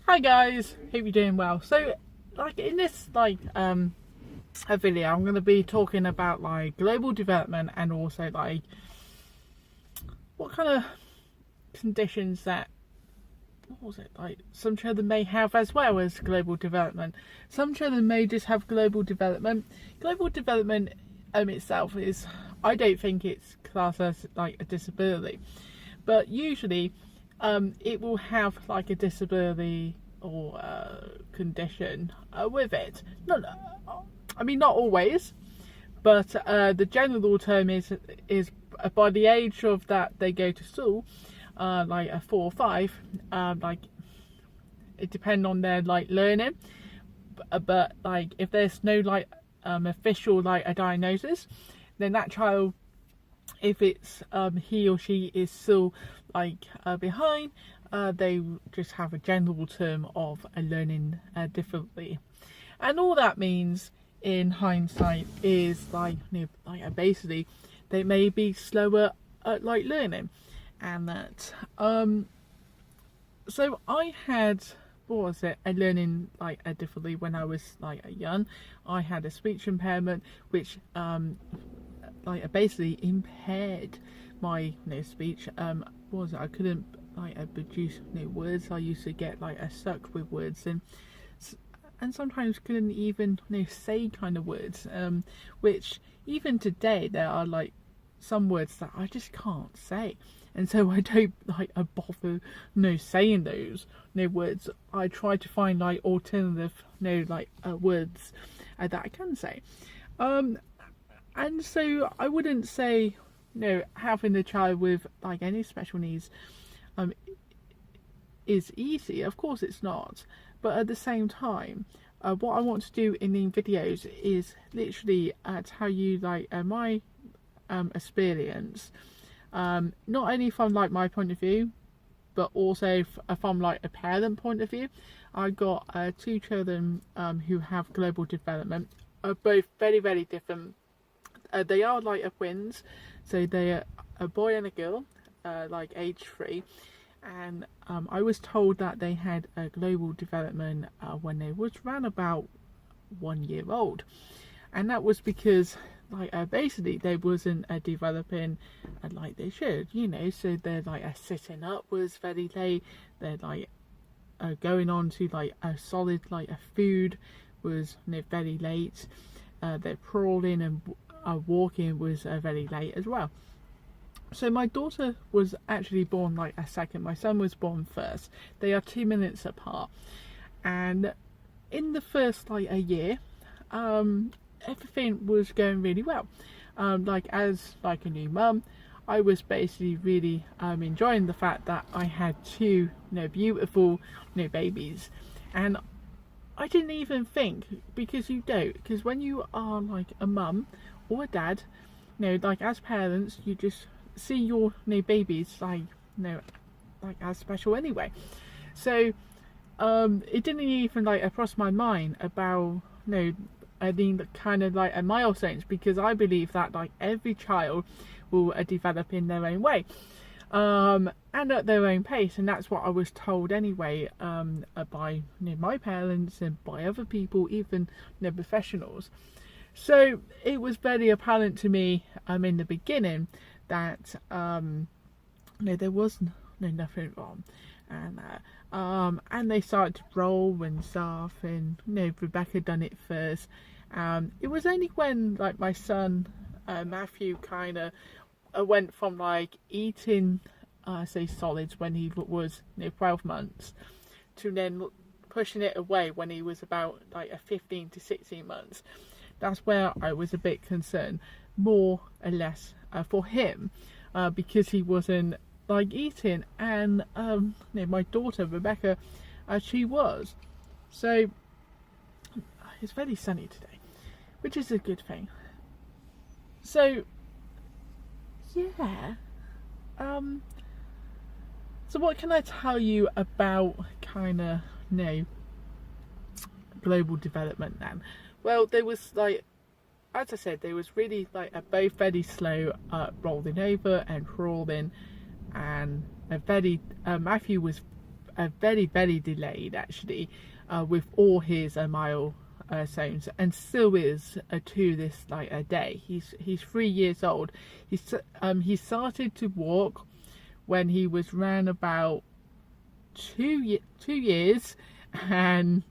Hi guys, hope you're doing well. So in this a video, I'm going to be talking about global development and also what kind of conditions that some children may have as well as global development. Some children may just have global development. Global development itself is, I don't think it's classed as a disability, but usually it will have a disability or condition with it. Not always, but the general term is by the age of that they go to school, a 4 or 5, it depends on their learning. But if there's no official a diagnosis, then that child, if it's he or she is still behind, they just have a general term of a learning difficulty. And all that means in hindsight is basically they may be slower at learning. And that so I had a learning a difficulty when I was young. I had a speech impairment which basically impaired my speech. I couldn't produce words. I used to get stuck with words, and sometimes couldn't even say kind of words, which even today there are some words that I just can't say, and so I don't bother saying those words. I try to find alternative words that I can say, and so I wouldn't say having a child with any special needs is easy. Of course it's not, but at the same time, what I want to do in the videos is literally tell you my experience, not only from my point of view, but also from a parent point of view. I got 2 children who have global development, both very, very different. They are twins, so they're a boy and a girl, age 3, and I was told that they had a global development when they was around about 1 year old, and that was because basically they wasn't developing like they should, so they're sitting up was very late, they're going on to a solid a food was very late, they're crawling and walking was very late as well. So my daughter was actually born a second. My son was born first. They are 2 minutes apart, and in the first a year, everything was going really well. As a new mum, I was basically really enjoying the fact that I had 2 beautiful babies, and I didn't even think, because you don't, because when you are a mum or a dad, as parents, you just see your babies as special anyway. So it didn't even cross my mind about the kind of milestones, because I believe that every child will develop in their own way, and at their own pace, and that's what I was told anyway, by my parents and by other people, even professionals. So it was very apparent to me in the beginning that there was nothing wrong, and they started to roll and stuff, and Rebecca done it first. It was only when my son Matthew kind of went from eating say solids when he was 12 months to then pushing it away when he was about 15 to 16 months. That's where I was a bit concerned, more or less for him, because he wasn't eating, and my daughter Rebecca, she was. So it's very sunny today, which is a good thing. So yeah, so what can I tell you about kind of global development then? Well, there was as I said, they was really both very slow rolling over and crawling, and a very Matthew was very, very delayed actually, with all his milestones, and still is to this day. He's 3 years old. He started to walk when he was round about 2 years, and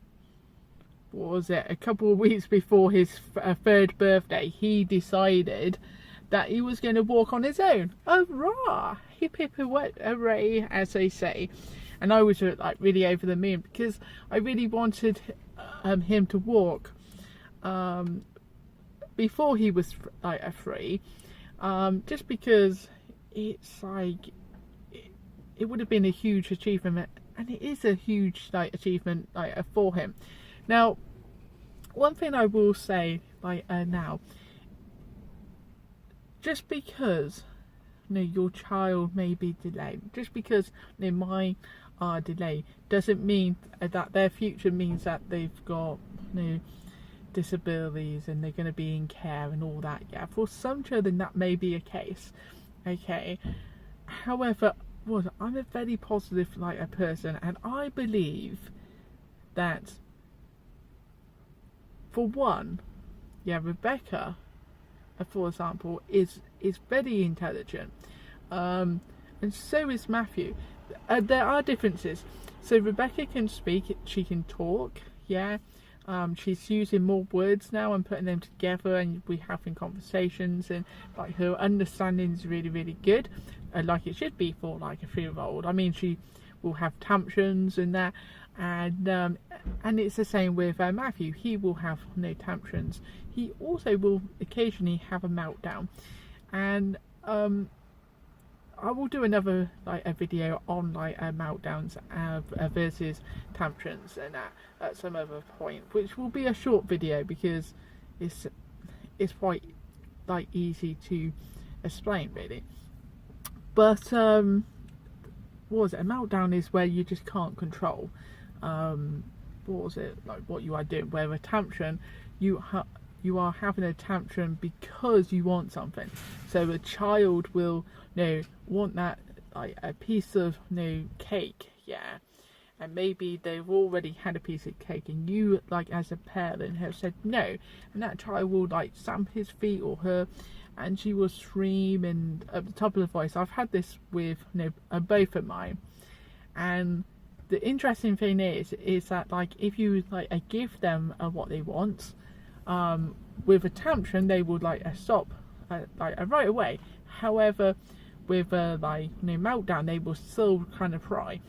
what was it, a couple of weeks before his third birthday, he decided that he was going to walk on his own. Hurrah! Hip hip hooray, as they say. And I was like really over the moon, because I really wanted him to walk before he was like a 3, just because it's like it would have been a huge achievement, and it is a huge achievement for him. Now, one thing I will say now, just because your child may be delayed, just because mine are delayed, doesn't mean that their future means that they've got disabilities and they're going to be in care and all that. Yeah, for some children that may be a case. Okay, however, I'm a very positive a person, and I believe that, for one, Rebecca, for example, is very intelligent, and so is Matthew. There are differences. So Rebecca can speak, she can talk, she's using more words now and putting them together, and we're having conversations, and her understanding is really, really good, like it should be for a 3-year-old. I mean, she will have tantrums and that, and it's the same with Matthew. He will have no tantrums. He also will occasionally have a meltdown, and I will do another a video on meltdowns versus tantrums and that at some other point, which will be a short video because it's quite easy to explain, really. But what was it? A meltdown is where you just can't control what you are doing. Where a tantrum, you are having a tantrum because you want something. So a child will want that a piece of cake, and maybe they've already had a piece of cake, and you as a parent have said no, and that child will stamp his feet or her, and she will scream and at the top of the voice. I've had this with both of mine, and the interesting thing is that if you give them what they want, with a tantrum they would stop right away. However, with meltdown, they will still kind of cry,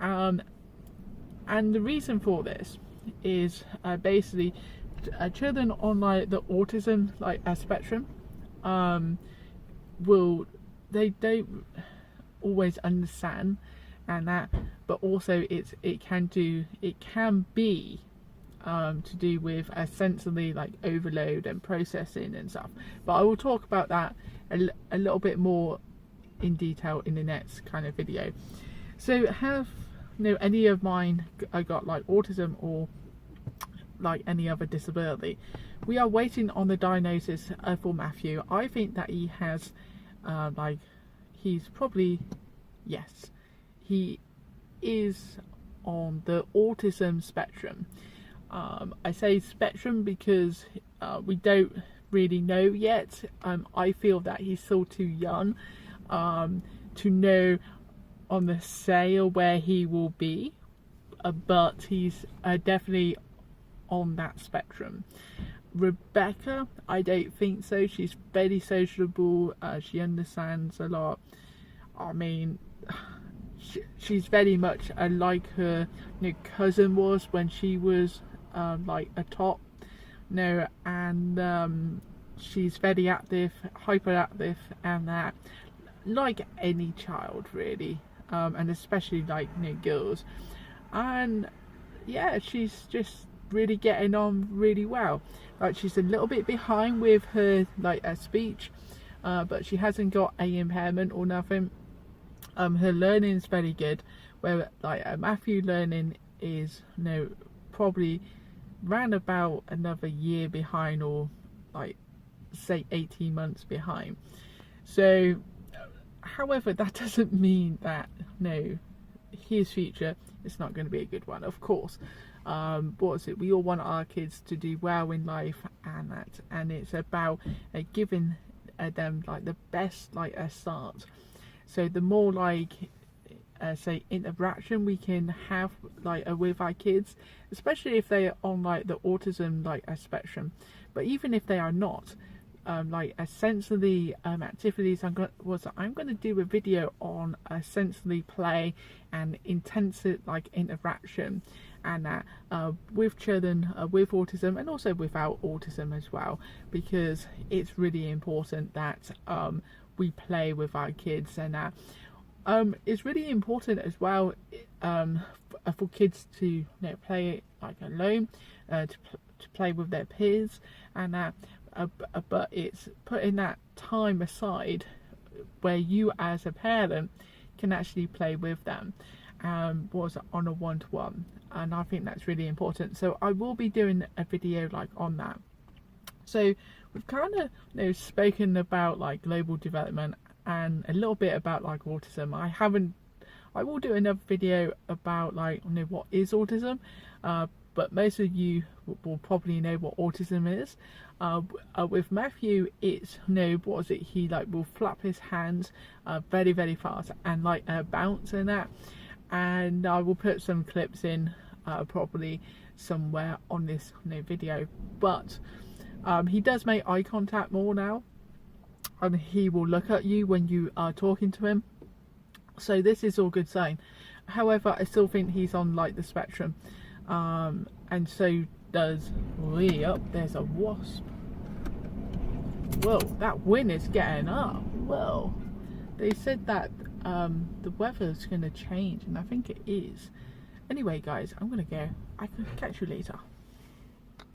and the reason for this is basically children on the autism spectrum they don't always understand, and that, but also it can be to do with a sensory overload and processing and stuff. But I will talk about that a little bit more in detail in the next kind of video. So have any of mine got autism or any other disability? We are waiting on the diagnosis for Matthew. I think that he has he's probably, yes, he is on the autism spectrum. I say spectrum because we don't really know yet. I feel that he's still too young to know on the scale where he will be, but he's definitely on that spectrum. Rebecca, I don't think so. She's very sociable. She understands a lot. I mean, she's very much like her cousin was when she was a tot. And she's very active, hyperactive, and that, like any child really, and especially girls. And yeah, she's just really getting on really well. She's a little bit behind with her her speech, but she hasn't got a impairment or nothing. Her learning is very good, where Matthew learning is probably round about another year behind, or say 18 months behind. So however, that doesn't mean that his future is not going to be a good one, of course. What is it? We all want our kids to do well in life, and it's about giving them like the best like a start. So the more like say interaction we can have like with our kids, especially if they are on like the autism like a spectrum, but even if they are not, like sensory activities. I'm going to do a video on sensory play and intensive like interaction, and with children with autism and also without autism as well, because it's really important that we play with our kids, and it's really important as well for kids to play like alone, to play with their peers, and but it's putting that time aside where you as a parent can actually play with them, on a one-to-one, and I think that's really important. So I will be doing a video like on that. So we've kind of spoken about like global development and a little bit about like autism. I will do another video about like what is autism, but most of you will probably know what autism is. With Matthew, it's what is it? He like will flap his hands very very fast and like bounce and that. And I will put some clips in probably somewhere on this video. But he does make eye contact more now, and he will look at you when you are talking to him. So this is all good sign. However, I still think he's on like the spectrum, and so does way up. There's a wasp. Whoa, that wind is getting up. Whoa, they said that the weather's going to change, and I think it is. Anyway guys, I'm gonna go. I can catch you later.